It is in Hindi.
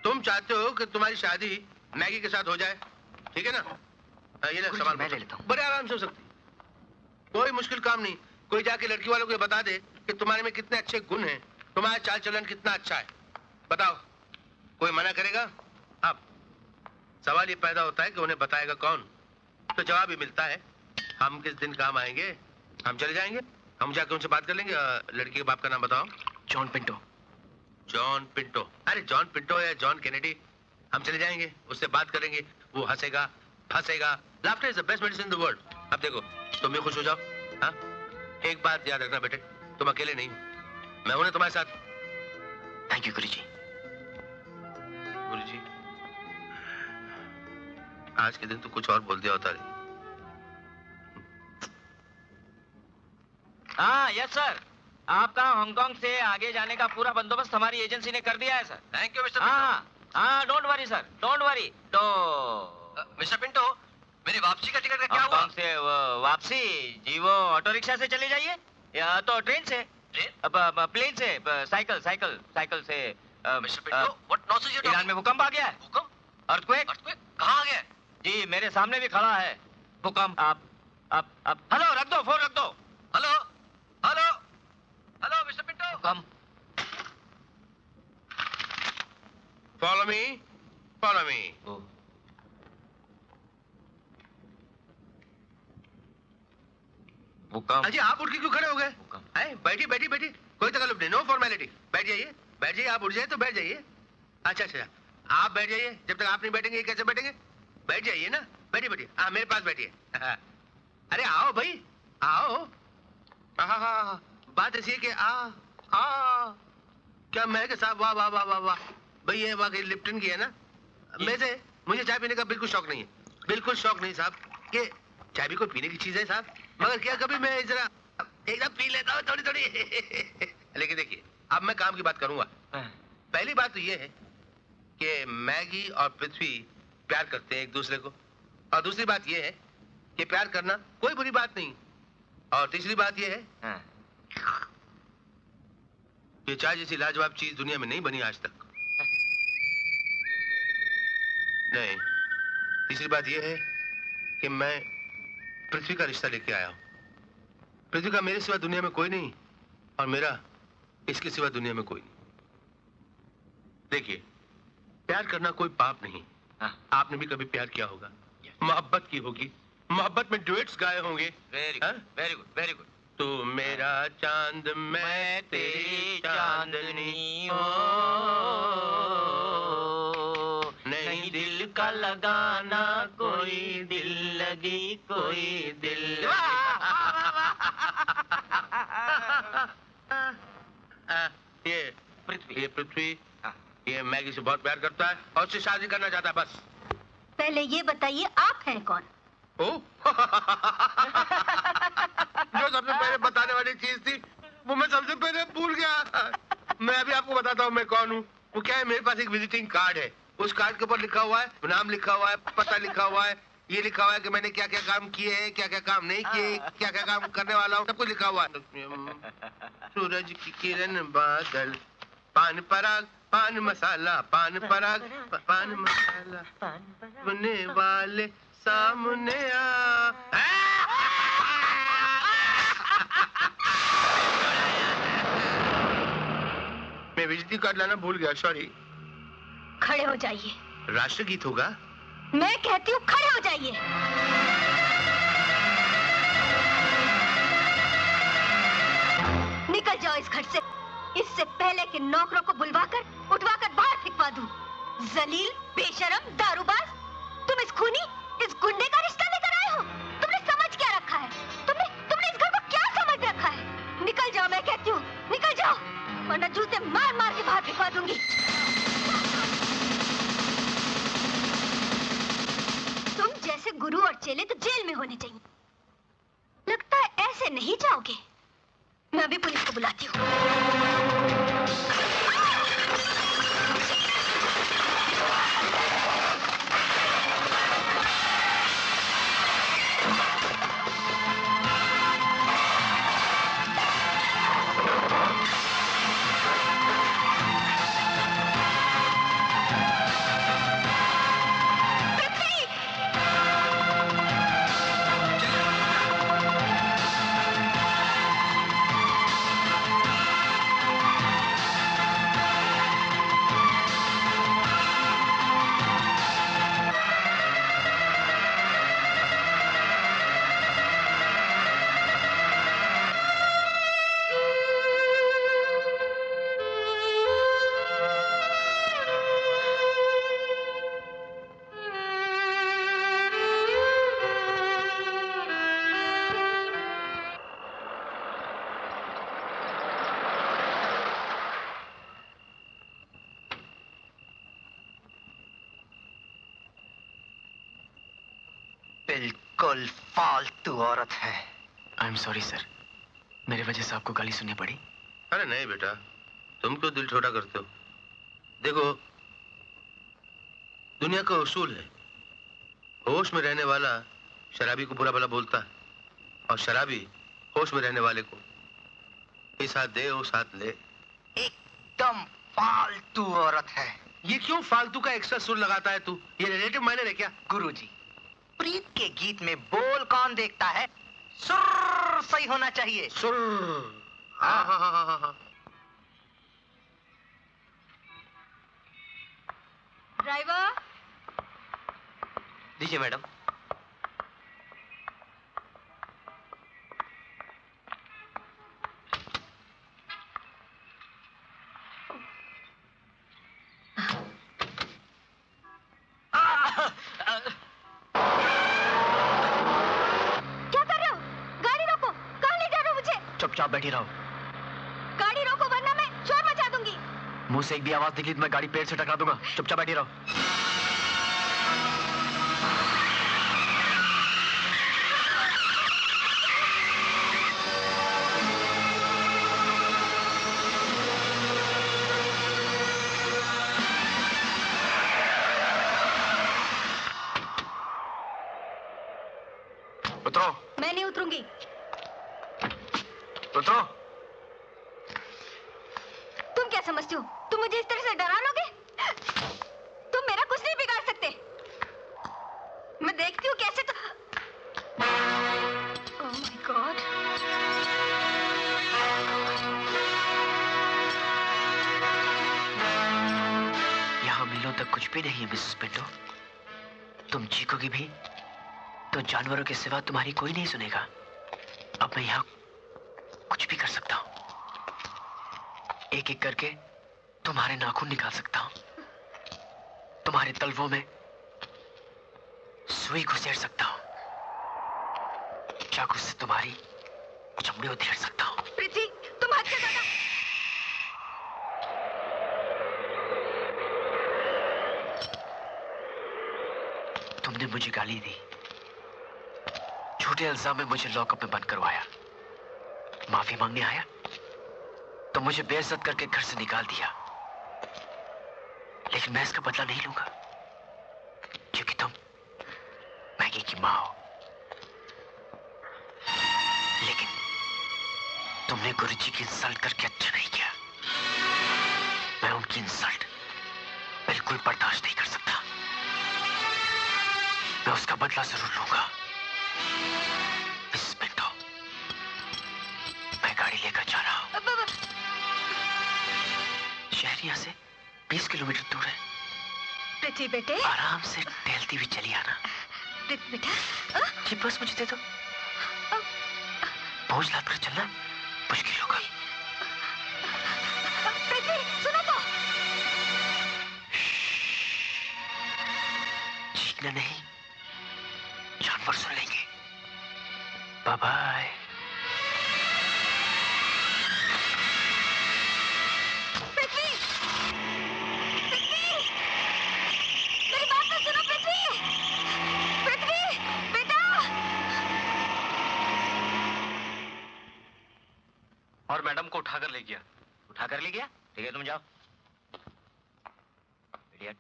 तुम चाहते हो कि तुम्हारी शादी मैगी के साथ हो जाए, ठीक है ना? ये ले सामान मैं ले लेता हूँ। बड़े आराम से हो सकती, कोई मुश्किल काम नहीं। कोई जाके लड़की वालों को बता दे कि तुम्हारे में कितने अच्छे गुण हैं, तुम्हारा चाल चलन कितना अच्छा है। बताओ, कोई मना करेगा? अब सवाल ये पैदा होता है कि उन्हें बताएगा कौन? तो जवाब ही मिलता है, हम किस दिन काम आएंगे? हम चले जाएंगे, हम जाके उनसे बात कर लेंगे। लड़की के बाप का नाम बताओ। जॉन पिंटो। जॉन पिंटो? अरे जॉन पिंटो या जॉन कैनेडी, हम चले जाएंगे, उससे बात करेंगे, वो हंसेगा, फंसेगा। Laughter is the best medicine in the world. अब देखो, तुम भी खुश हो जाओ। हाँ, एक बात याद रखना बेटे, तुम अकेले नहीं हो, मैं हूं ना तुम्हारे साथ। थैंक यू गुरुजी। गुरुजी, आज के दिन तो कुछ और बोल दिया होता रे। हाँ, यस सर, आपका हांगकांग से आगे जाने का पूरा बंदोबस्त हमारी एजेंसी ने कर दिया है सर। Thank you mister. हाँ, don't worry sir, don't worry. तो मिस्टर पिंटो, मेरी वापसी का टिकट का क्या हुआ? हांगकांग से वापसी जी वो ऑटो रिक्शा से चले जाइए या तो ट्रेन से, प्लेन से, साइकिल से। Mister Pinto, what nonsense you talking? Iran में भूकंप आ गया है। भूकंप? अर्थक्वेक? अर्थक्वेक कहाँ आ गया? जी मेरे सामने भी खड़ा है भूकंप। आप हेलो रख दो, फोन रख दो। Hello hello hello mister Pinto. भूकंप। Follow me, follow me. भूकंप। अजी आप उठ के क्यों खड़े हो गए? बैठिए बैठिए बैठिए, कोई तकलीफ नहीं, नो फॉर्मेलिटी। बैठ जाइए बैठ जाइए, आप उठ जाइए तो बैठ जाइए। अच्छा अच्छा, आप बैठ जाइए, जब तक आप नहीं बैठेंगे ये कैसे बैठेंगे? बैठ जाइए ना, बैठिए बैठिए। हाँ, मेरे पास बैठिए। अरे आओ भाई आओ। हाँ, बात ऐसी है कि क्या महक साहब, वाह वाह वाह वाह वाह। भाई ये वाकई लिप्टन की है ना? वैसे मुझे चाय पीने का बिल्कुल शौक नहीं है, बिल्कुल शौक नहीं साहब। कि चाय भी कोई पीने की चीज है साहब, मगर क्या कभी मैं जरा एकदम पी लेता हूँ थोड़ी थोड़ी। लेकिन देखिए, अब मैं काम की बात करूंगा। पहली बात तो ये है कि मैगी और पृथ्वी प्यार करते हैं एक दूसरे को, और दूसरी बात ये है कि प्यार करना कोई बुरी बात नहीं, और तीसरी बात ये है कि चाय जैसी लाजवाब चीज दुनिया में नहीं बनी आज तक। नहीं, तीसरी बात ये है कि मैं पृथ्वी का रिश्ता लेके आया हूं। पृथ्वी का मेरे सिवा दुनिया में कोई नहीं, और मेरा इसके सिवा दुनिया में कोई नहीं। देखिए, प्यार करना कोई पाप नहीं। आपने भी कभी प्यार किया होगा, मोहब्बत की होगी, मोहब्बत में डुएट्स गाए होंगे। Very good very good very good. तू मेरा चांद मैं तेरी चांदनी हो, नहीं दिल का लगाना कोई दिल लगी कोई दिल। ये पृथ्वी ये मैगी से बहुत प्यार करता है और उससे शादी करना चाहता है। बस पहले ये बताइए आप हैं कौन? ओ जो सबसे पहले बताने वाली चीज थी वो मैं सबसे पहले भूल गया। मैं अभी आपको बताता हूँ मैं कौन हूँ। वो क्या है, मेरे पास एक विजिटिंग कार्ड है, उस कार्ड के ऊपर लिखा हुआ है, नाम लिखा हुआ है, पता लिखा हुआ है, ये लिखा हुआ है कि मैंने क्या क्या काम किए हैं, क्या क्या काम नहीं किए, क्या क्या काम करने वाला हूँ, सब कुछ लिखा हुआ है। सूरज की किरण, बादल, पान पराग, पान मसाला, पान पराग, पान मसाला, बनने वाले सामने आ। मैं विजिटिंग कार्ड लाना भूल गया, सॉरी। खड़े हो जाइए। राष्ट्रगीत होगा। मैं कहती हूँ खड़े हो जाइए। निकल जाओ इस घर से, इससे पहले कि नौकरों को बुलवाकर उठवाकर बाहर फेंकवा दूं। जलील, बेशरम, दारूबाज, तुम इस खूनी, इस गुंडे का रिश्ता लेकर आए हो। तुमने समझ क्या रखा है? तुमने इस घर को क्या समझ रखा है? निकल जाओ, मैं कहती हूँ निकल जाओ, वरना जूते मार मार के बाहर फेंकवा दूंगी। तुम जैसे गुरु और चेले तो जेल में होने चाहिए। लगता है ऐसे नहीं जाओगे। मैं अभी पुलिस को बुलाती हूँ। बिल्कुल फालतू औरत है। आई एम सॉरी सर, मेरी वजह से आपको गाली सुननी पड़ी। अरे नहीं बेटा, तुम क्यों दिल छोटा करते हो? देखो, दुनिया का उसूल है, होश में रहने वाला शराबी को बुरा भला बोलता है, और शराबी होश में रहने वाले को इस हाथ दे उस हाथ ले। एकदम फालतू औरत है। ये क्यों फालतू का एक्स्ट्रा सुर लगाता है तू? ये रिलेटिव मायने है क्या? गुरुजी, प्रीत के गीत में बोल कौन देखता है, सुर सही होना चाहिए। सुर। हाँ हाँ हाँ हाँ हाँ। ड्राइवर, दीजिए मैडम। क्या कर रहे हो? गाड़ी रोको। कहाँ ले जा रहे हो मुझे? चुपचाप बैठी रहो। गाड़ी रोको वरना मैं शोर मचा दूंगी। मुंह से एक भी आवाज निकली तो मैं गाड़ी पेड़ से टकरा दूंगा। चुपचाप बैठी रहो। उतरो। मैं नहीं उतरूंगी। उतरो। तुम क्या समझते हो? तुम मुझे इस तरह से डरा लोगे? तुम मेरा कुछ नहीं बिगाड़ सकते। मैं देखती हूँ कैसे तो... ओह माय गॉड। यहाँ मीलों तक कुछ भी नहीं है मिसेस पिंटो। तुम चीखोगी भी तो जानवरों के सिवा तुम्हारी कोई नहीं सुनेगा। अब मैं यहाँ कुछ भी कर सकता हूँ। एक एक करके तुम्हारे नाखून निकाल सकता हूँ, तुम्हारे तलवों में सुई घुसेड़ सकता हूँ, चाकू से तुम्हारी चमड़ी उधेड़ सकता हूँ। पृथ्वी, तुम हद से ज्यादा... तुमने मुझे गाली दी, झूठे इल्जाम में मुझे लॉकअप में बंद करवाया, माफी मांगने आया तो मुझे बेइज्जत करके घर से निकाल दिया। लेकिन मैं इसका बदला नहीं लूंगा, क्योंकि तुम मैगी की मां हो। लेकिन तुमने गुरुजी की इंसल्ट करके अच्छा नहीं किया। मैं उनकी इंसल्ट बिल्कुल बर्दाश्त नहीं कर सकता। मैं उसका बदला जरूर लूंगा। मिसेस पिंटो, मैं गाड़ी लेकर जा रहा हूं। शहर यहाँ से 20 किलोमीटर दूर है। पृथ्वी बेटे, आराम से टहलती हुई चली आना। पृथ्वी बेटा, ये बस मुझे दे दो। बोझ लाद कर चलना मुश्किल होगा। पृथ्वी सुनो तो। चीखना नहीं, जानवर सुन लेंगे। Bye bye. और मैडम को उठाकर ले गया। उठाकर ले गया? ठीक है, तुम जाओ। इडियट।